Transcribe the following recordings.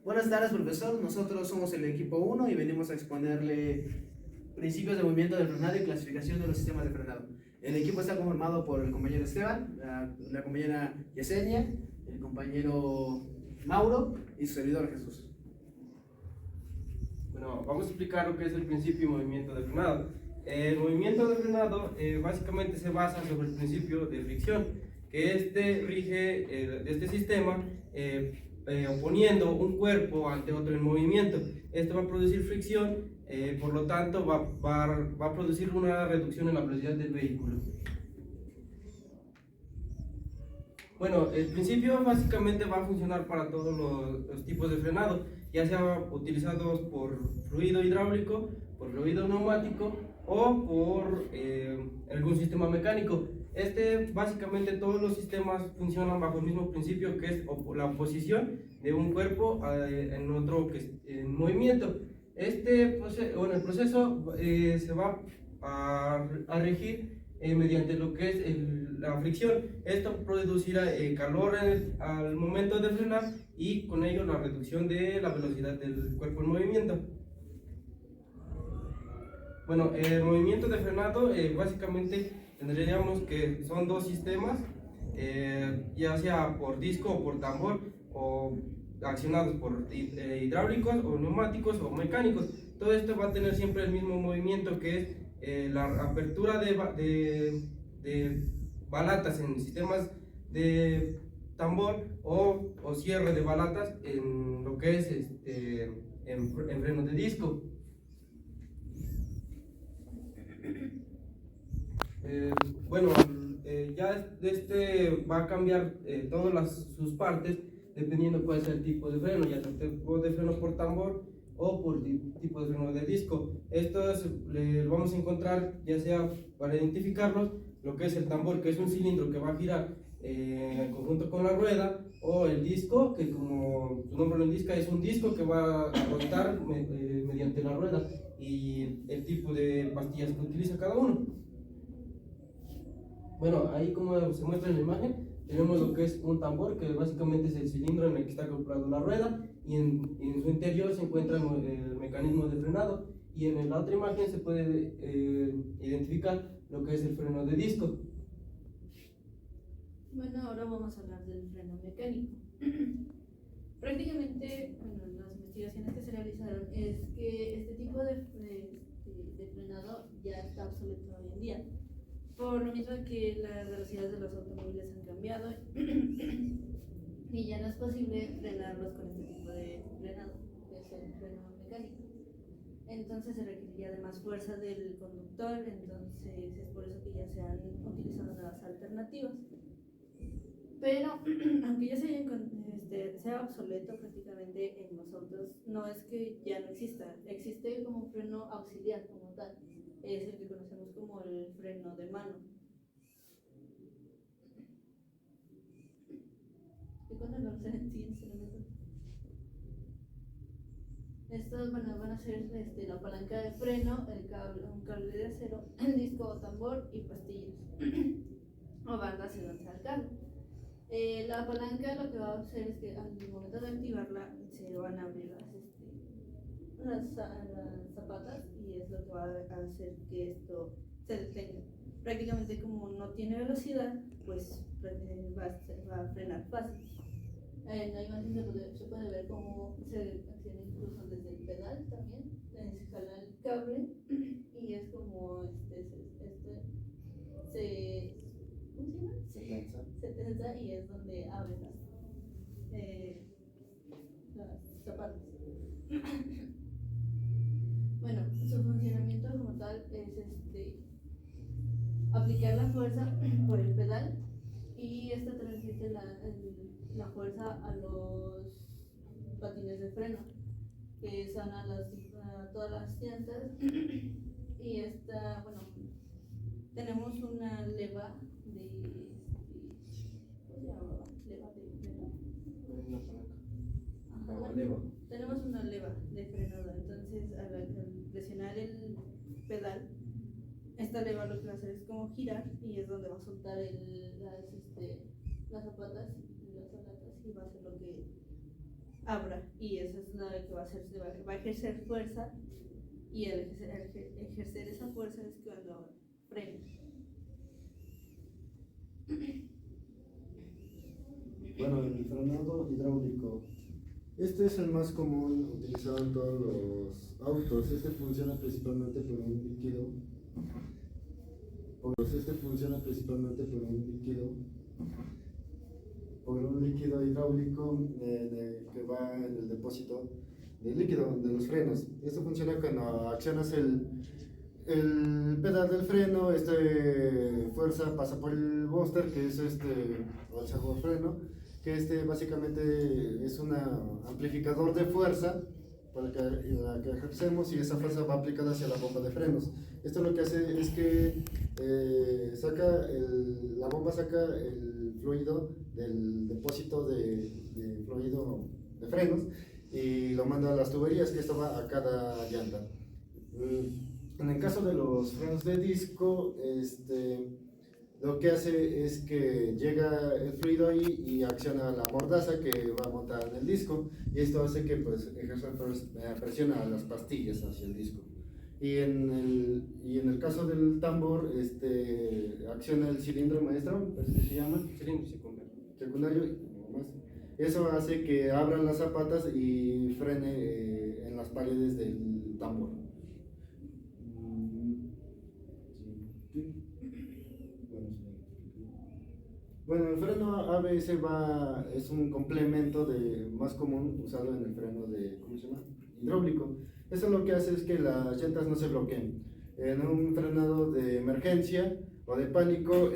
Buenas tardes, profesor. Nosotros somos el equipo 1 y venimos a exponerle principios de movimiento del frenado y clasificación de los sistemas de frenado. El equipo está conformado por el compañero Esteban, la compañera Yesenia, el compañero Mauro y su servidor Jesús. Bueno, vamos a explicar lo que es el principio y movimiento de frenado. El movimiento de frenado básicamente se basa sobre el principio de fricción, que este rige este sistema oponiendo un cuerpo ante otro en movimiento. Esto va a producir fricción, por lo tanto va a producir una reducción en la velocidad del vehículo. Bueno, el principio básicamente va a funcionar para todos los tipos de frenado, ya sea utilizados por fluido hidráulico, por fluido neumático o por algún sistema mecánico. Básicamente todos los sistemas funcionan bajo el mismo principio, que es la oposición de un cuerpo en otro en movimiento. El proceso se va a regir mediante lo que es la fricción. Esto producirá calor al momento de frenar y con ello la reducción de la velocidad del cuerpo en movimiento. Bueno, el movimiento de frenado básicamente tendríamos que son dos sistemas, ya sea por disco o por tambor, o accionados por hidráulicos o neumáticos o mecánicos. Todo esto va a tener siempre el mismo movimiento, que es la apertura de balatas en sistemas de tambor o cierre de balatas en lo que es en frenos de disco. Eh, bueno, ya va a cambiar todas sus partes dependiendo cuál sea el tipo de freno, ya sea tipo de freno por tambor o por tipo de freno de disco. Estos lo vamos a encontrar ya sea para identificarlos, lo que es el tambor, que es un cilindro que va a girar en conjunto con la rueda, o el disco, que como su nombre lo indica, es un disco que va a rotar mediante la rueda, y el tipo de pastillas que utiliza cada uno. Bueno, ahí como se muestra en la imagen, tenemos lo que es un tambor, que básicamente es el cilindro en el que está acoplado la rueda, y en su interior se encuentra el mecanismo de frenado, y en la otra imagen se puede identificar lo que es el freno de disco. Bueno, ahora vamos a hablar del freno mecánico. Prácticamente, bueno, las investigaciones que se realizaron es que este tipo de frenado ya está obsoleto hoy en día, por lo mismo que las velocidades de los automóviles han cambiado y ya no es posible frenarlos con este tipo de frenado, que es el freno mecánico. Entonces se requeriría de más fuerza del conductor, entonces es por eso que ya se han utilizado nuevas alternativas. Pero aunque ya sea obsoleto prácticamente en los autos, no es que ya no exista, existe como un freno auxiliar como tal, es el que conocemos como el freno de mano. ¿Y cuándo lo siguiente? Estos van a ser la palanca de freno, un cable de acero, el disco o tambor y pastillas o bandas en donde al cable. La palanca lo que va a hacer es que al momento de activarla se van a abrir las zapatas, y es lo que va a hacer que esto se detenga. Prácticamente como no tiene velocidad, pues va a frenar fácil. En la imagen se puede ver cómo se acciona incluso desde el pedal también, se jala el cable y es como ¿cómo se llama? Se tensa y es donde abren las zapatas. Bueno, su funcionamiento como tal es aplicar la fuerza por el pedal, y esta transmite la fuerza a los patines de freno, que son a todas las llantas. Y tenemos una leva ¿cómo se llamaba? Tenemos una leva de frenado, entonces al presionar el pedal, esta leva lo que va a hacer es como girar, y es donde va a soltar las zapatas y las aletas, y va a hacer lo que abra, y eso es lo que va a hacer, va a ejercer fuerza, y al ejercer esa fuerza es cuando frena. Bueno, el frenado hidráulico. Este es el más común utilizado en todos los autos. Este funciona principalmente por un líquido. Por un líquido hidráulico que va en el depósito de líquido de los frenos. Esto funciona cuando accionas el pedal del freno, fuerza pasa por el booster, que es o el servofreno, que básicamente es un amplificador de fuerza para que ejercemos, y esa fuerza va aplicada hacia la bomba de frenos. Esto lo que hace es que la bomba saca el fluido del depósito de fluido de frenos y lo manda a las tuberías, que esto va a cada llanta. En el caso de los frenos de disco, lo que hace es que llega el fluido ahí y acciona la mordaza que va a montar en el disco, y esto hace que pues ejerza presión a las pastillas hacia el disco. Y en el caso del tambor, acciona el cilindro maestro, ¿es que se llama? Cilindro Secundario. Eso hace que abran las zapatas y frene en las paredes del tambor. Bueno, el freno ABS es un complemento más común usado en el freno hidráulico. Eso lo que hace es que las llantas no se bloqueen. En un frenado de emergencia o de pánico,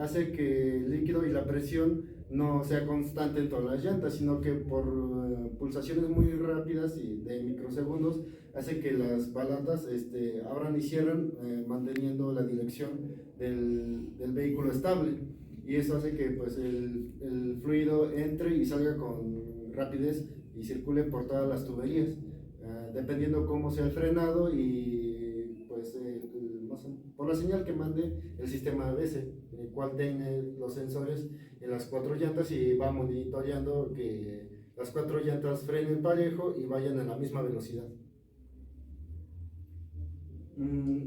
hace que el líquido y la presión no sea constante en todas las llantas, sino que por pulsaciones muy rápidas y de microsegundos hace que las balatas abran y cierren, manteniendo la dirección del vehículo estable, y eso hace que pues el fluido entre y salga con rapidez y circule por todas las tuberías, dependiendo cómo sea el frenado y pues por la señal que mande el sistema ABS, el cual tiene los sensores en las 4 llantas y va monitoreando que las 4 llantas frenen parejo y vayan a la misma velocidad.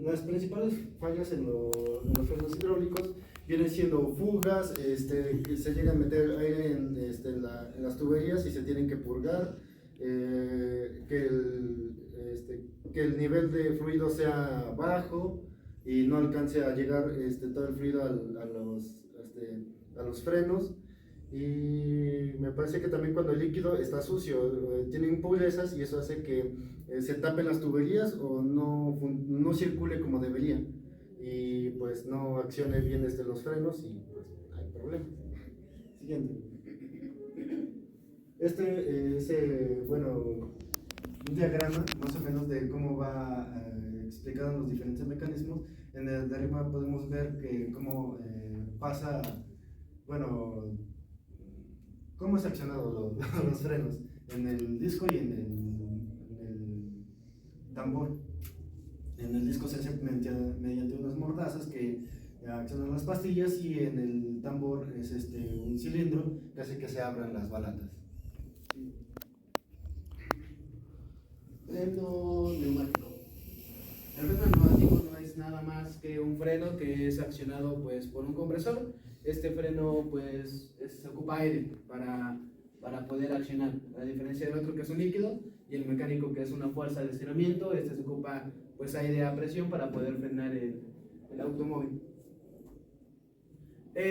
Las principales fallas en los frenos hidráulicos vienen siendo fugas, que se llega a meter aire en las tuberías y se tienen que purgar, que el nivel de fluido sea bajo y no alcance a llegar todo el fluido a los frenos. Y me parece que también cuando el líquido está sucio, tiene impurezas, y eso hace que se tapen las tuberías o no circule como debería, y pues no accione bien los frenos, y pues hay problemas. Siguiente. Es un diagrama más o menos de cómo va explicado los diferentes mecanismos. En el de arriba podemos ver que cómo pasa, cómo es accionado los frenos en el disco y en el tambor. En el disco se hace mediante unas mordazas que accionan las pastillas, y en el tambor es un cilindro que hace que se abran las balatas. Freno neumático. El freno neumático no es nada más que un freno que es accionado pues por un compresor. Este freno pues se ocupa aire para poder accionar, a diferencia del otro que es un líquido, y el mecánico que es una fuerza de estiramiento. Se ocupa pues aire a presión para poder frenar el automóvil.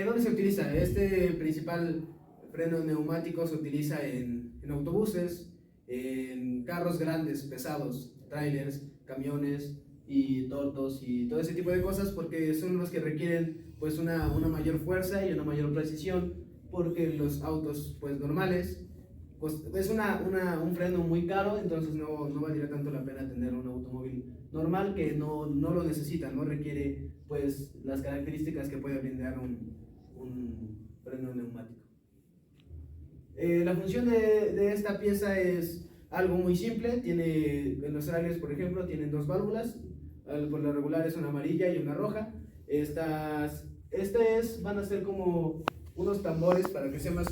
¿Dónde se utiliza? Este principal freno neumático se utiliza en autobuses, en carros grandes, pesados, trailers, camiones y tortos y todo ese tipo de cosas, porque son los que requieren pues una mayor fuerza y una mayor precisión, porque los autos pues normales pues, es un freno muy caro, entonces no valdría tanto la pena tener un automóvil normal que no lo necesita, no requiere pues las características que puede brindar un freno neumático. La función de esta pieza es algo muy simple. En los trailers, por ejemplo, tienen 2 válvulas, por lo regular es una amarilla y una roja. Van a ser como unos tambores, para que sea más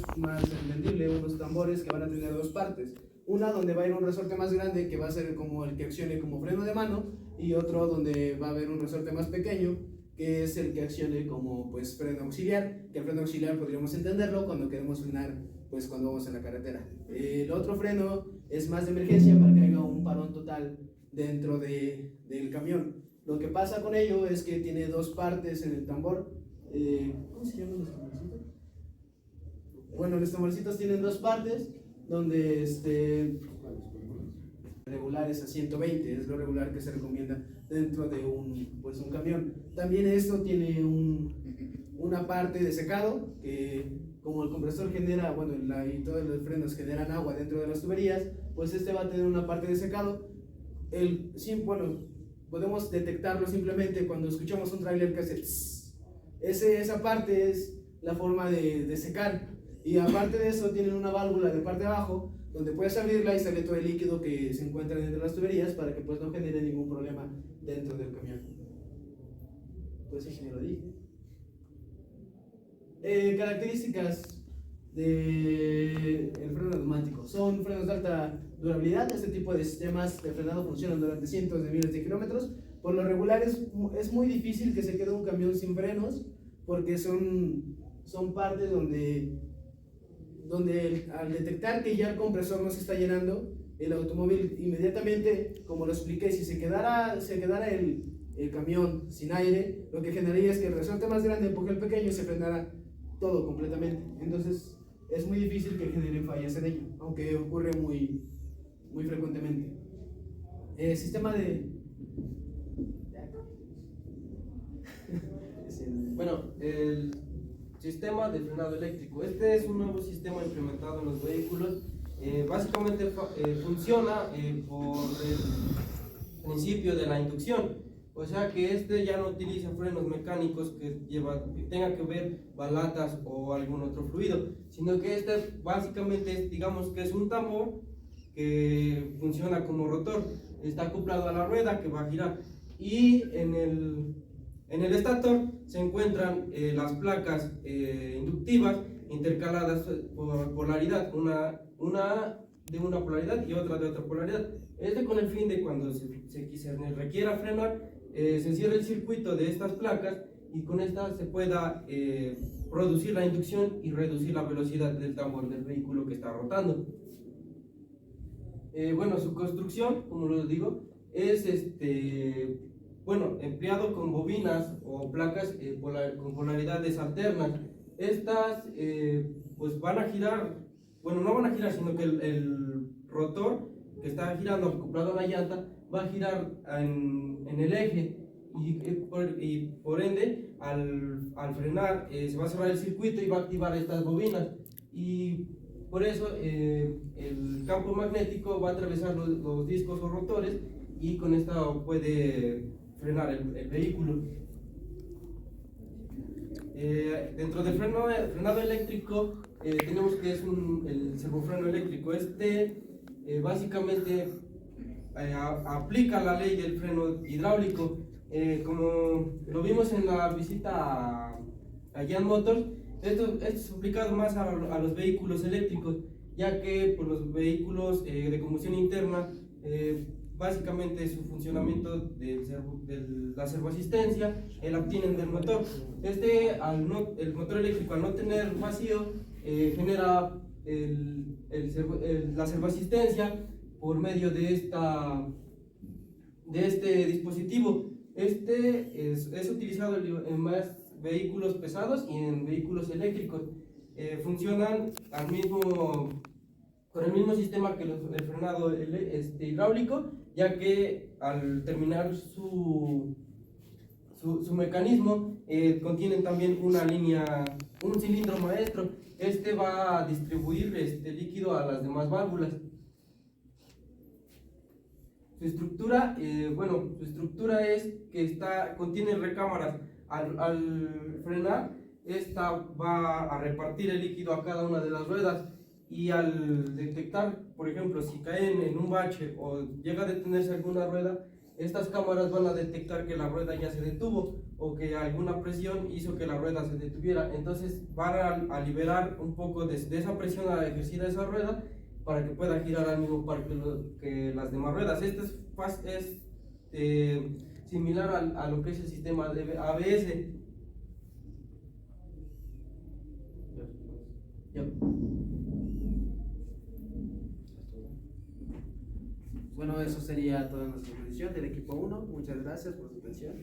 entendible, unos tambores que van a tener dos partes. Una donde va a ir un resorte más grande que va a ser como el que accione como freno de mano, y otro donde va a haber un resorte más pequeño que es el que accione como pues freno auxiliar, que el freno auxiliar podríamos entenderlo cuando queremos frenar pues cuando vamos en la carretera. El otro freno es más de emergencia para que haya un parón total dentro del camión. Lo que pasa con ello es que tiene dos partes en el tambor. ¿Cómo se llaman los tamborcitos? Bueno, los tamborcitos tienen dos partes donde regulares a 120, es lo regular que se recomienda dentro de un camión. También esto tiene una parte de secado, que como el compresor genera, bueno, y todos los frenos generan agua dentro de las tuberías, pues este va a tener una parte de secado. Podemos detectarlo simplemente cuando escuchamos un tráiler que hace tss. Esa parte es la forma de secar, y aparte de eso tienen una válvula de parte de abajo donde puedes abrirla y sale todo el líquido que se encuentra dentro de las tuberías para que pues no genere ningún problema dentro del camión. Pues sí, ya lo dije. Características del freno neumático. Son frenos de alta durabilidad. Este tipo de sistemas de frenado funcionan durante cientos de miles de kilómetros. Por lo regular es muy difícil que se quede un camión sin frenos, porque son partes donde al detectar que ya el compresor no se está llenando, el automóvil inmediatamente, como lo expliqué, si se quedara el camión sin aire, lo que generaría es que el resorte más grande empuje el pequeño y se frenara todo completamente. Entonces es muy difícil que genere fallas en ello, aunque ocurre muy frecuentemente. Sistema de... Bueno, el sistema de frenado eléctrico. Este es un nuevo sistema implementado en los vehículos. Básicamente funciona por el principio de la inducción. O sea que este ya no utiliza frenos mecánicos que tenga que ver balatas o algún otro fluido, sino que este básicamente digamos que es un tambor que funciona como rotor. Está acoplado a la rueda que va a girar, y en el estator se encuentran las placas inductivas intercaladas por polaridad, una de una polaridad y otra de otra polaridad. Con el fin de cuando se requiera frenar, se cierra el circuito de estas placas, y con estas se pueda producir la inducción y reducir la velocidad del tambor del vehículo que está rotando. Bueno, su construcción, como les digo, es empleado con bobinas o placas con polaridades alternas. Estas pues van a girar, bueno, no van a girar, sino que el rotor que está girando acoplado a la llanta va a girar en el eje, y por ende al frenar se va a cerrar el circuito y va a activar estas bobinas, y por eso el campo magnético va a atravesar los discos o rotores, y con esto puede frenar el vehículo. Dentro del frenado eléctrico tenemos que es el servofreno eléctrico. Básicamente aplica la ley del freno hidráulico, como lo vimos en la visita a General Motors. Esto es aplicado más a los vehículos eléctricos, ya que por los vehículos de combustión interna, básicamente su funcionamiento de la servoasistencia la obtienen del motor. El motor eléctrico, al no tener vacío, genera la servoasistencia por medio de este dispositivo. Es utilizado en más vehículos pesados y en vehículos eléctricos. Funcionan con el mismo sistema que el frenado hidráulico, ya que al terminar su mecanismo contienen también un cilindro maestro. Va a distribuir líquido a las demás válvulas. Su estructura es que contiene recámaras. Al frenar, esta va a repartir el líquido a cada una de las ruedas, y al detectar, por ejemplo, si caen en un bache o llega a detenerse alguna rueda, estas cámaras van a detectar que la rueda ya se detuvo o que alguna presión hizo que la rueda se detuviera. Entonces van a liberar un poco de esa presión ejercida esa rueda para que pueda girar al mismo par que las demás ruedas. Este es similar a lo que es el sistema de ABS. Ya. Bueno, eso sería toda nuestra exposición del equipo 1. Muchas gracias por su atención.